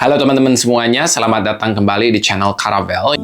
Halo teman-teman semuanya, selamat datang kembali di channel Caravelle.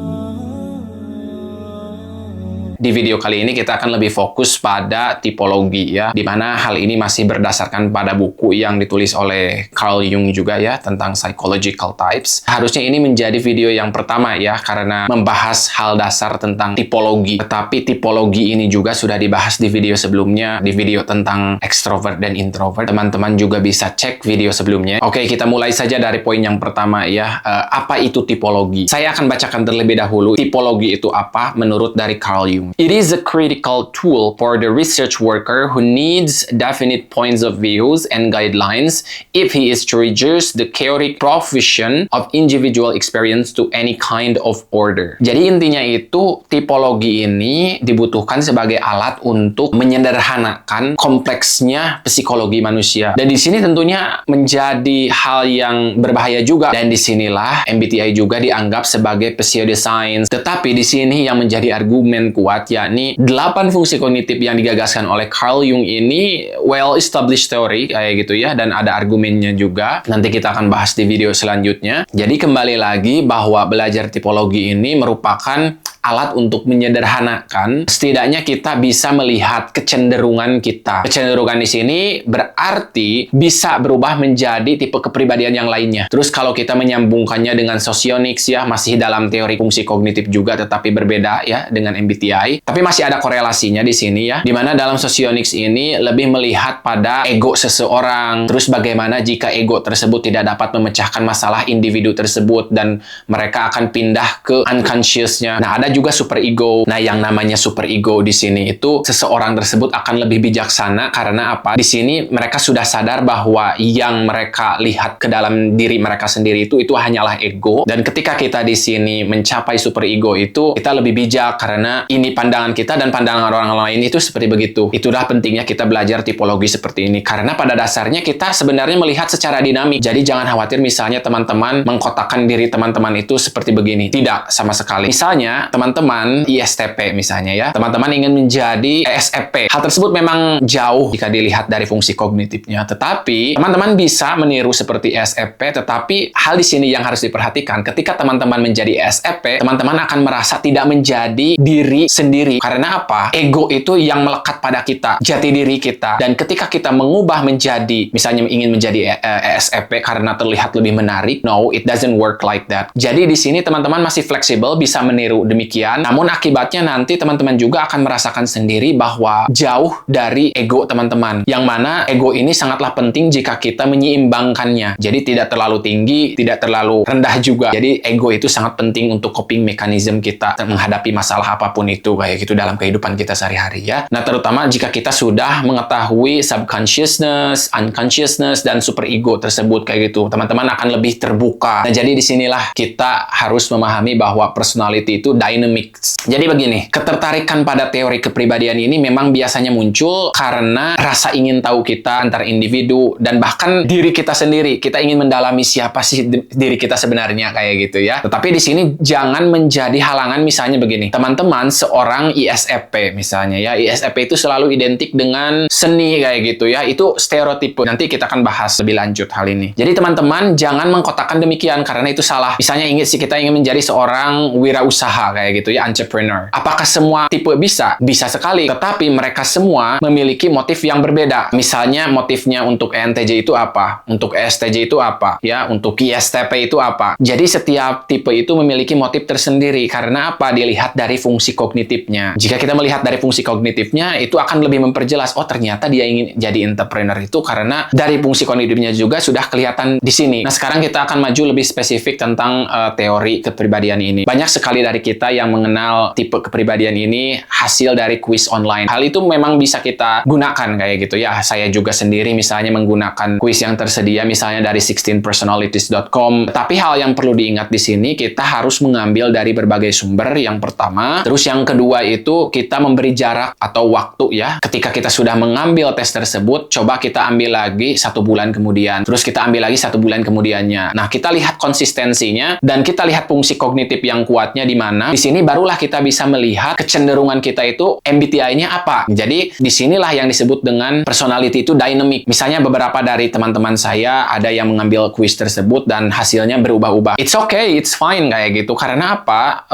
Di video kali ini kita akan lebih fokus pada tipologi ya, di mana hal ini masih berdasarkan pada buku yang ditulis oleh Carl Jung juga ya, tentang psychological types. Harusnya ini menjadi video yang pertama ya, karena membahas hal dasar tentang tipologi. Tetapi tipologi ini juga sudah dibahas di video sebelumnya, di video tentang extrovert dan introvert. Teman-teman juga bisa cek video sebelumnya. Oke, kita mulai saja dari poin yang pertama ya. Apa itu tipologi? Saya akan bacakan terlebih dahulu. Tipologi itu apa menurut dari Carl Jung. It is a critical tool for the research worker who needs definite points of views and guidelines if he is to reduce the chaotic provision of individual experience to any kind of order. Jadi intinya itu tipologi ini dibutuhkan sebagai alat untuk menyederhanakan kompleksnya psikologi manusia. Dan di sini tentunya menjadi hal yang berbahaya juga. Dan disinilah MBTI juga dianggap sebagai pseudoscience. Tetapi di sini yang menjadi argumen kuat yakni 8 fungsi kognitif yang digagaskan oleh Carl Jung ini well established theory kayak gitu ya, dan ada argumennya juga. Nanti kita akan bahas di video selanjutnya. Jadi kembali lagi bahwa belajar tipologi ini merupakan alat untuk menyederhanakan, setidaknya kita bisa melihat kecenderungan kita. Kecenderungan di sini berarti bisa berubah menjadi tipe kepribadian yang lainnya. Terus kalau kita menyambungkannya dengan Socionics ya, masih dalam teori fungsi kognitif juga, tetapi berbeda ya dengan MBTI. Tapi masih ada korelasinya di sini ya, dimana dalam Socionics ini lebih melihat pada ego seseorang. Terus bagaimana jika ego tersebut tidak dapat memecahkan masalah individu tersebut dan mereka akan pindah ke unconscious-nya. Nah, ada juga super ego. Nah, yang namanya super ego di sini itu seseorang tersebut akan lebih bijaksana karena apa? Di sini mereka sudah sadar bahwa yang mereka lihat ke dalam diri mereka sendiri itu hanyalah ego. Dan ketika kita di sini mencapai super ego itu, kita lebih bijak karena ini pandangan kita dan pandangan orang lain itu seperti begitu. Itulah pentingnya kita belajar tipologi seperti ini karena pada dasarnya kita sebenarnya melihat secara dinamik. Jadi jangan khawatir misalnya teman-teman mengkotakkan diri teman-teman itu seperti begini. Tidak sama sekali. Misalnya teman-teman ISTP misalnya ya, teman-teman ingin menjadi ESFP. Hal tersebut memang jauh jika dilihat dari fungsi kognitifnya, tetapi teman-teman bisa meniru seperti ESFP. Tetapi hal di sini yang harus diperhatikan, ketika teman-teman menjadi ESFP, teman-teman akan merasa tidak menjadi diri sendiri. Karena apa? Ego itu yang melekat pada kita, jati diri kita. Dan ketika kita mengubah menjadi, misalnya ingin menjadi ESFP karena terlihat lebih menarik, no, it doesn't work like that. Jadi di sini teman-teman masih fleksibel, bisa meniru demikian. Namun akibatnya nanti teman-teman juga akan merasakan sendiri bahwa jauh dari ego teman-teman. Yang mana ego ini sangatlah penting jika kita menyeimbangkannya. Jadi tidak terlalu tinggi, tidak terlalu rendah juga. Jadi ego itu sangat penting untuk coping mechanism kita menghadapi masalah apapun itu kayak gitu dalam kehidupan kita sehari-hari ya. Nah, terutama jika kita sudah mengetahui subconsciousness, unconsciousness, dan superego tersebut kayak gitu, teman-teman akan lebih terbuka. Nah, jadi disinilah kita harus memahami bahwa personality itu dynamic. Jadi begini, ketertarikan pada teori kepribadian ini memang biasanya muncul karena rasa ingin tahu kita antar individu dan bahkan diri kita sendiri. Kita ingin mendalami siapa sih diri kita sebenarnya kayak gitu ya. Tetapi di sini jangan menjadi halangan. Misalnya begini, teman-teman seorang ISFP misalnya ya, ISFP itu selalu identik dengan seni kayak gitu ya. Itu stereotipe. Nanti kita akan bahas lebih lanjut hal ini. Jadi teman-teman jangan mengkotakkan demikian karena itu salah. Misalnya kita ingin menjadi seorang wirausaha kayak gitu ya, entrepreneur. Apakah semua tipe bisa? Bisa sekali. Tetapi mereka semua memiliki motif yang berbeda. Misalnya motifnya untuk ENTJ itu apa? Untuk ESTJ itu apa? Ya, untuk ISTP itu apa? Jadi setiap tipe itu memiliki motif tersendiri. Karena apa? Dilihat dari fungsi kognitifnya. Jika kita melihat dari fungsi kognitifnya, itu akan lebih memperjelas, oh ternyata dia ingin jadi entrepreneur itu karena dari fungsi kognitifnya juga sudah kelihatan di sini. Nah, sekarang kita akan maju lebih spesifik tentang teori kepribadian ini. Banyak sekali dari kita yang mengenal tipe kepribadian ini hasil dari kuis online. Hal itu memang bisa kita gunakan kayak gitu ya. Saya juga sendiri misalnya menggunakan kuis yang tersedia misalnya dari 16personalities.com. Tapi hal yang perlu diingat di sini, kita harus mengambil dari berbagai sumber yang pertama. Terus yang kedua itu kita memberi jarak atau waktu ya. Ketika kita sudah mengambil tes tersebut, coba kita ambil lagi 1 bulan kemudian. Terus kita ambil lagi 1 bulan kemudiannya. Nah, kita lihat konsistensinya dan kita lihat fungsi kognitif yang kuatnya di mana. Di sini barulah kita bisa melihat kecenderungan kita itu MBTI-nya apa. Jadi disinilah yang disebut dengan personality itu dynamic. Misalnya beberapa dari teman-teman saya ada yang mengambil kuis tersebut dan hasilnya berubah-ubah. It's okay, it's fine kayak gitu. Karena apa?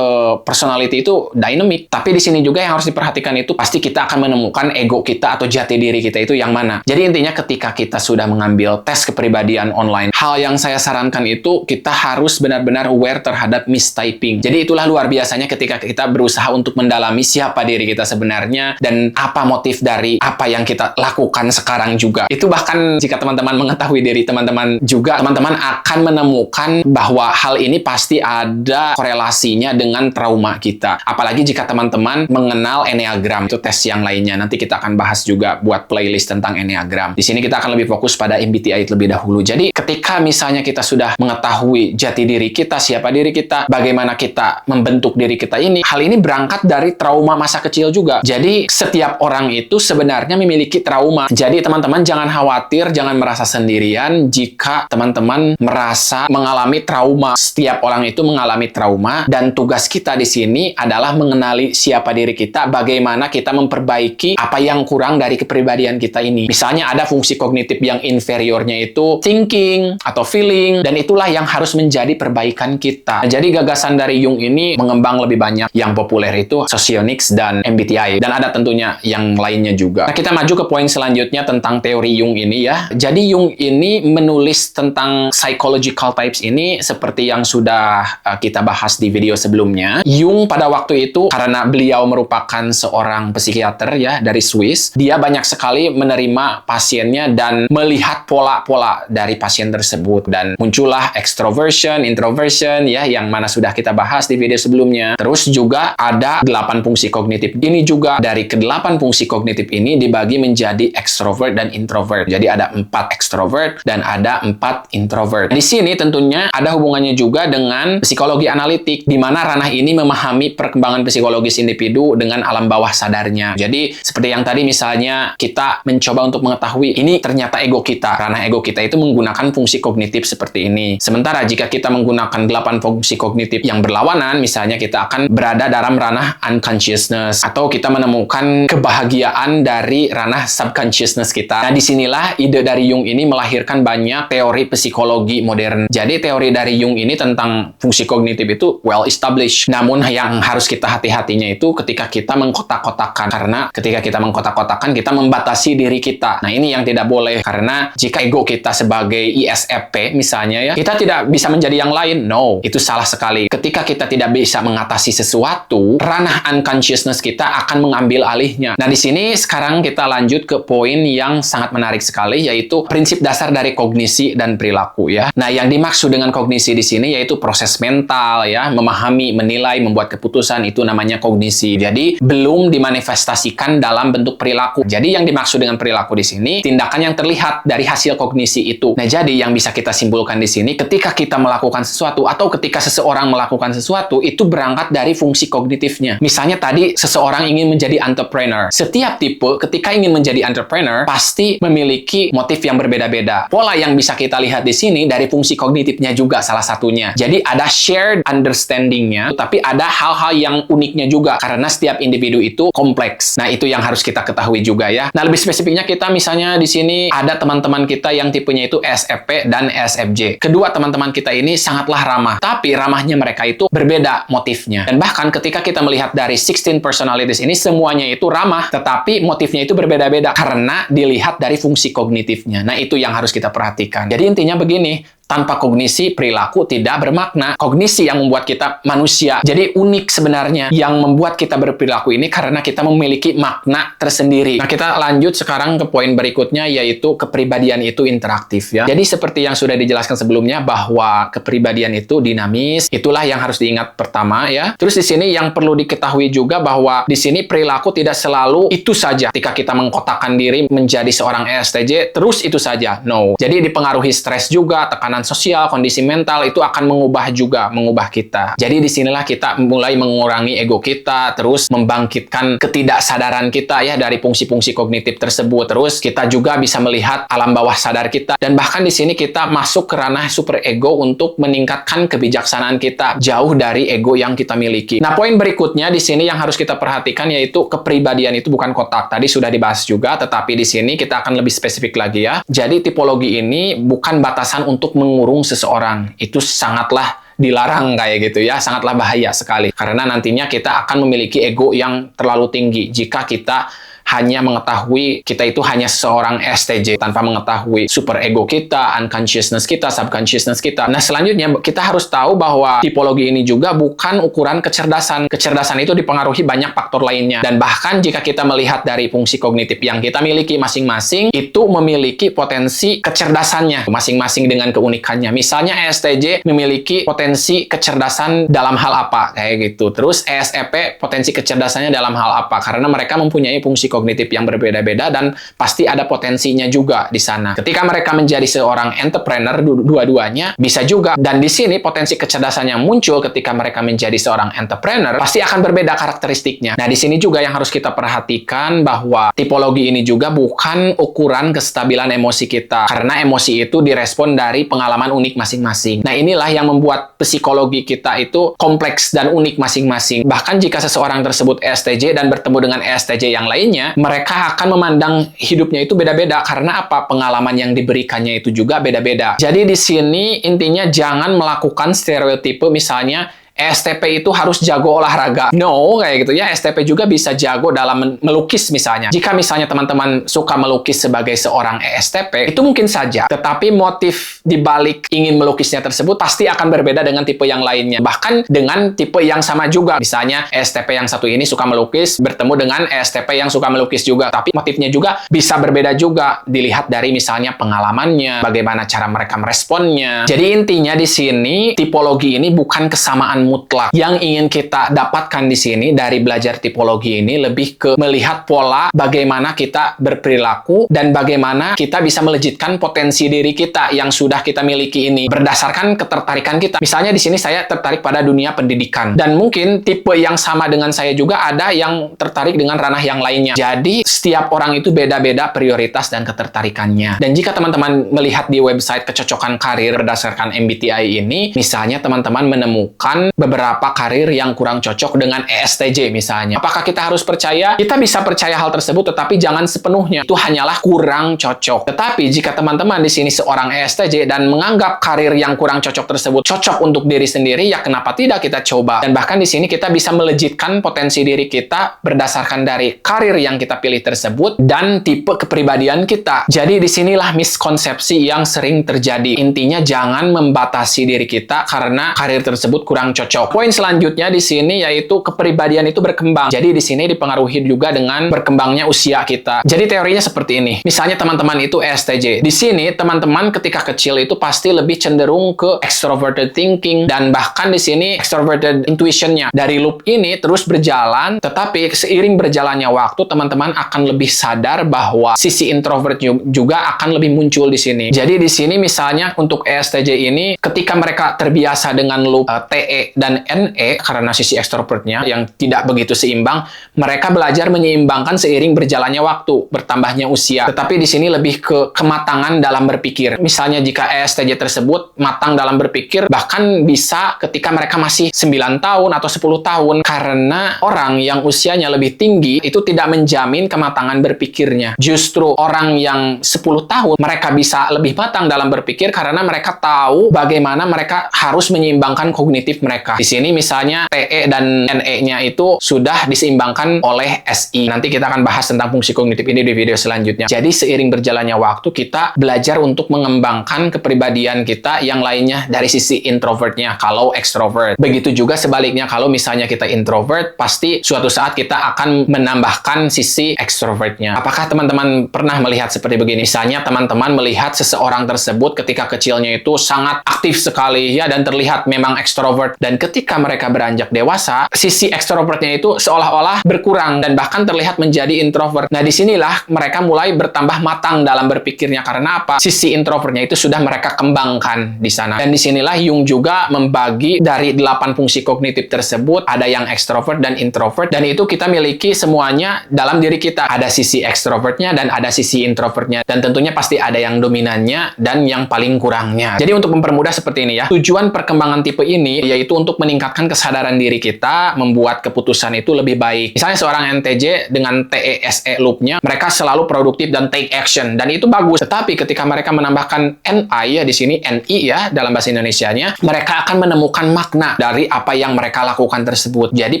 Personality itu dynamic. Tapi di sini juga yang harus diperhatikan itu pasti kita akan menemukan ego kita atau jati diri kita itu yang mana. Jadi intinya ketika kita sudah mengambil tes kepribadian online, hal yang saya sarankan itu kita harus benar-benar aware terhadap mistyping. Jadi itulah luar biasanya ketika kita berusaha untuk mendalami siapa diri kita sebenarnya dan apa motif dari apa yang kita lakukan sekarang juga. Itu bahkan jika teman-teman mengetahui diri teman-teman juga, teman-teman akan menemukan bahwa hal ini pasti ada korelasinya dengan trauma kita. Apalagi jika teman-teman mengenal Enneagram, itu tes yang lainnya. Nanti kita akan bahas juga buat playlist tentang Enneagram. Di sini kita akan lebih fokus pada MBTI terlebih dahulu. Jadi ketika misalnya kita sudah mengetahui jati diri kita, siapa diri kita, bagaimana kita membentuk diri kita ini, hal ini berangkat dari trauma masa kecil juga. Jadi setiap orang itu sebenarnya memiliki trauma. Jadi teman-teman jangan khawatir, jangan merasa sendirian jika teman-teman merasa mengalami trauma. Setiap orang itu mengalami trauma dan tugas kita di sini adalah mengenali siapa diri kita, bagaimana kita memperbaiki apa yang kurang dari kepribadian kita ini. Misalnya ada fungsi kognitif yang inferiornya itu thinking atau feeling, dan itulah yang harus menjadi perbaikan kita. Nah, jadi gagasan dari Jung ini mengembang lebih banyak. Yang populer itu Socionics dan MBTI, dan ada tentunya yang lainnya juga. Nah, kita maju ke poin selanjutnya tentang teori Jung ini ya. Jadi Jung ini menulis tentang psychological types ini seperti yang sudah kita bahas di video sebelumnya. Jung pada waktu itu, karena beliau merupakan seorang psikiater ya dari Swiss, dia banyak sekali menerima pasiennya dan melihat pola-pola dari pasien tersebut, dan muncullah extroversion, introversion ya, yang mana sudah kita bahas di video sebelumnya. Terus juga ada 8 fungsi kognitif. Ini juga dari ke-8 fungsi kognitif ini dibagi menjadi extrovert dan introvert. Jadi ada 4 extrovert dan ada 4 introvert. Di sini tentunya ada hubungannya juga dengan psikologi analitik, di mana ranah ini memahami perkembangan psikologis individu dengan alam bawah sadarnya. Jadi seperti yang tadi misalnya kita mencoba untuk mengetahui ini ternyata ego kita. Ranah ego kita itu menggunakan fungsi kognitif seperti ini. Sementara jika kita menggunakan 8 fungsi kognitif yang berlawanan, misalnya kita akan berada dalam ranah unconsciousness, atau kita menemukan kebahagiaan dari ranah subconsciousness kita. Nah, disinilah ide dari Jung ini melahirkan banyak teori psikologi modern. Jadi teori dari Jung ini tentang fungsi kognitif itu well established. Namun yang harus kita hati-hatinya itu ketika kita mengkotak-kotakan. Karena ketika kita mengkotak-kotakan, kita membatasi diri kita. Nah, ini yang tidak boleh. Karena jika ego kita sebagai ISFP misalnya ya, kita tidak bisa menjadi yang lain. No, itu salah sekali. Ketika kita tidak bisa mengatasi sesuatu, ranah unconsciousness kita akan mengambil alihnya. Nah, di sini sekarang kita lanjut ke poin yang sangat menarik sekali, yaitu prinsip dasar dari kognisi dan perilaku ya. Nah, yang dimaksud dengan kognisi di sini yaitu proses mental ya, memahami, menilai, membuat keputusan, itu namanya kognisi. Jadi belum dimanifestasikan dalam bentuk perilaku. Jadi yang dimaksud dengan perilaku di sini tindakan yang terlihat dari hasil kognisi itu. Nah, jadi yang bisa kita simpulkan di sini, ketika kita melakukan sesuatu atau ketika seseorang melakukan sesuatu, itu berangkat dari fungsi kognitifnya. Misalnya tadi seseorang ingin menjadi entrepreneur. Setiap tipe ketika ingin menjadi entrepreneur pasti memiliki motif yang berbeda-beda. Pola yang bisa kita lihat di sini dari fungsi kognitifnya juga salah satunya. Jadi ada shared understanding-nya, tapi ada hal-hal yang uniknya juga karena setiap individu itu kompleks. Nah, itu yang harus kita ketahui juga ya. Nah, lebih spesifiknya kita misalnya di sini ada teman-teman kita yang tipenya itu ESFP dan ESFJ. Kedua teman-teman kita ini sangatlah ramah, tapi ramahnya mereka itu berbeda motifnya. Dan bahkan ketika kita melihat dari 16 personalities ini, semuanya itu ramah, tetapi motifnya itu berbeda-beda karena dilihat dari fungsi kognitifnya. Nah, itu yang harus kita perhatikan. Jadi intinya begini, tanpa kognisi, perilaku tidak bermakna. Kognisi yang membuat kita manusia. Jadi unik sebenarnya. Yang membuat kita berperilaku ini karena kita memiliki makna tersendiri. Nah, kita lanjut sekarang ke poin berikutnya, yaitu kepribadian itu interaktif ya. Jadi seperti yang sudah dijelaskan sebelumnya bahwa kepribadian itu dinamis. Itulah yang harus diingat pertama ya. Terus di sini yang perlu diketahui juga bahwa di sini perilaku tidak selalu itu saja. Ketika kita mengkotakkan diri menjadi seorang ESTJ, terus itu saja. No. Jadi dipengaruhi stres juga, tekanan lingkungan sosial, kondisi mental itu akan mengubah kita. Jadi disinilah kita mulai mengurangi ego kita, terus membangkitkan ketidaksadaran kita ya dari fungsi-fungsi kognitif tersebut. Terus kita juga bisa melihat alam bawah sadar kita, dan bahkan di sini kita masuk ke ranah super ego untuk meningkatkan kebijaksanaan kita jauh dari ego yang kita miliki. Nah, poin berikutnya di sini yang harus kita perhatikan yaitu kepribadian itu bukan kotak. Tadi sudah dibahas juga, tetapi di sini kita akan lebih spesifik lagi ya. Jadi tipologi ini bukan batasan untuk mengurung seseorang. Itu sangatlah dilarang kayak gitu ya, sangatlah bahaya sekali. Karena nantinya kita akan memiliki ego yang terlalu tinggi jika kita hanya mengetahui kita itu hanya seorang STJ tanpa mengetahui super ego kita, unconsciousness kita, subconsciousness kita. Nah, selanjutnya kita harus tahu bahwa tipologi ini juga bukan ukuran kecerdasan. Kecerdasan itu dipengaruhi banyak faktor lainnya. Dan bahkan jika kita melihat dari fungsi kognitif yang kita miliki masing-masing, itu memiliki potensi kecerdasannya masing-masing dengan keunikannya. Misalnya ESTJ memiliki potensi kecerdasan dalam hal apa kayak gitu. Terus ESFP potensi kecerdasannya dalam hal apa? Karena mereka mempunyai fungsi kognitif yang berbeda-beda dan pasti ada potensinya juga di sana. Ketika mereka menjadi seorang entrepreneur, dua-duanya bisa juga. Dan di sini potensi kecerdasannya muncul ketika mereka menjadi seorang entrepreneur, pasti akan berbeda karakteristiknya. Nah, di sini juga yang harus kita perhatikan bahwa tipologi ini juga bukan ukuran kestabilan emosi kita. Karena emosi itu direspon dari pengalaman unik masing-masing. Nah, inilah yang membuat psikologi kita itu kompleks dan unik masing-masing. Bahkan jika seseorang tersebut ESTJ dan bertemu dengan ESTJ yang lainnya, mereka akan memandang hidupnya itu beda-beda. Karena apa? Pengalaman yang diberikannya itu juga beda-beda. Jadi di sini intinya jangan melakukan stereotipe misalnya ESTP itu harus jago olahraga. No, kayak gitu ya. ESTP juga bisa jago dalam melukis misalnya. Jika misalnya teman-teman suka melukis sebagai seorang ESTP, itu mungkin saja. Tetapi motif dibalik ingin melukisnya tersebut pasti akan berbeda dengan tipe yang lainnya. Bahkan dengan tipe yang sama juga. Misalnya ESTP yang satu ini suka melukis, bertemu dengan ESTP yang suka melukis juga. Tapi motifnya juga bisa berbeda juga. Dilihat dari misalnya pengalamannya, bagaimana cara mereka meresponnya. Jadi intinya di sini, tipologi ini bukan kesamaan mutlak. Yang ingin kita dapatkan di sini dari belajar tipologi ini lebih ke melihat pola bagaimana kita berperilaku dan bagaimana kita bisa melejitkan potensi diri kita yang sudah kita miliki ini berdasarkan ketertarikan kita. Misalnya di sini saya tertarik pada dunia pendidikan dan mungkin tipe yang sama dengan saya juga ada yang tertarik dengan ranah yang lainnya. Jadi setiap orang itu beda-beda prioritas dan ketertarikannya. Dan jika teman-teman melihat di website kecocokan karir berdasarkan MBTI ini, misalnya teman-teman menemukan beberapa karir yang kurang cocok dengan ESTJ misalnya. Apakah kita harus percaya? Kita bisa percaya hal tersebut, tetapi jangan sepenuhnya. Itu hanyalah kurang cocok. Tetapi jika teman-teman di sini seorang ESTJ dan menganggap karir yang kurang cocok tersebut cocok untuk diri sendiri, ya kenapa tidak kita coba? Dan bahkan di sini kita bisa melejitkan potensi diri kita berdasarkan dari karir yang kita pilih tersebut dan tipe kepribadian kita. Jadi disinilah miskonsepsi yang sering terjadi. Intinya jangan membatasi diri kita karena karir tersebut kurang cocok. Poin selanjutnya di sini yaitu kepribadian itu berkembang. Jadi di sini dipengaruhi juga dengan berkembangnya usia kita. Jadi teorinya seperti ini. Misalnya teman-teman itu ESTJ. Di sini teman-teman ketika kecil itu pasti lebih cenderung ke extroverted thinking dan bahkan di sini extroverted intuition-nya. Dari loop ini terus berjalan, tetapi seiring berjalannya waktu teman-teman akan lebih sadar bahwa sisi introvert juga akan lebih muncul di sini. Jadi di sini misalnya untuk ESTJ ini ketika mereka terbiasa dengan loop TE dan NE karena sisi ekstrovertnya yang tidak begitu seimbang, mereka belajar menyeimbangkan seiring berjalannya waktu, bertambahnya usia. Tetapi di sini lebih ke kematangan dalam berpikir. Misalnya jika ESTJ tersebut matang dalam berpikir, bahkan bisa ketika mereka masih 9 tahun atau 10 tahun. Karena orang yang usianya lebih tinggi itu tidak menjamin kematangan berpikirnya. Justru orang yang 10 tahun, mereka bisa lebih matang dalam berpikir karena mereka tahu bagaimana mereka harus menyeimbangkan kognitif mereka. Di sini misalnya TE dan NE-nya itu sudah diseimbangkan oleh SI. Nanti kita akan bahas tentang fungsi kognitif ini di video selanjutnya. Jadi seiring berjalannya waktu kita belajar untuk mengembangkan kepribadian kita yang lainnya dari sisi introvertnya kalau extrovert. Begitu juga sebaliknya kalau misalnya kita introvert, pasti suatu saat kita akan menambahkan sisi extrovertnya. Apakah teman-teman pernah melihat seperti begini? Misalnya teman-teman melihat seseorang tersebut ketika kecilnya itu sangat aktif sekali ya dan terlihat memang extrovert dan Dan ketika mereka beranjak dewasa, sisi ekstrovertnya itu seolah-olah berkurang dan bahkan terlihat menjadi introvert. Nah, disinilah mereka mulai bertambah matang dalam berpikirnya. Karena apa? Sisi introvertnya itu sudah mereka kembangkan di sana. Dan disinilah Jung juga membagi dari 8 fungsi kognitif tersebut, ada yang ekstrovert dan introvert, dan itu kita miliki semuanya dalam diri kita. Ada sisi ekstrovertnya dan ada sisi introvertnya. Dan tentunya pasti ada yang dominannya dan yang paling kurangnya. Jadi untuk mempermudah seperti ini ya, tujuan perkembangan tipe ini yaitu untuk meningkatkan kesadaran diri kita, membuat keputusan itu lebih baik. Misalnya seorang NTJ dengan TESE loop-nya, mereka selalu produktif dan take action, dan itu bagus. Tetapi ketika mereka menambahkan NI ya di sini, NI ya dalam bahasa Indonesianya, mereka akan menemukan makna dari apa yang mereka lakukan tersebut. Jadi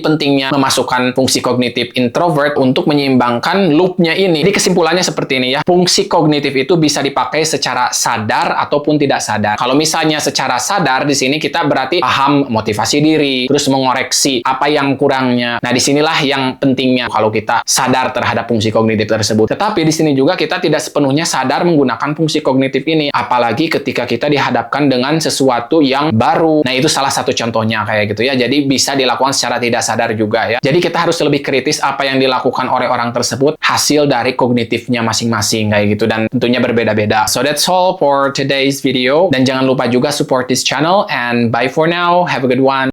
pentingnya memasukkan fungsi kognitif introvert untuk menyeimbangkan loop-nya ini. Jadi kesimpulannya seperti ini ya, fungsi kognitif itu bisa dipakai secara sadar ataupun tidak sadar. Kalau misalnya secara sadar di sini kita berarti paham motivasi diri, terus mengoreksi apa yang kurangnya. Nah, disinilah yang pentingnya kalau kita sadar terhadap fungsi kognitif tersebut. Tetapi di sini juga kita tidak sepenuhnya sadar menggunakan fungsi kognitif ini, apalagi ketika kita dihadapkan dengan sesuatu yang baru. Nah, itu salah satu contohnya kayak gitu ya. Jadi bisa dilakukan secara tidak sadar juga ya. Jadi kita harus lebih kritis apa yang dilakukan oleh orang tersebut, hasil dari kognitifnya masing-masing kayak gitu, dan tentunya berbeda-beda. So that's all for today's video, dan jangan lupa juga support this channel, and bye for now. Have a good one.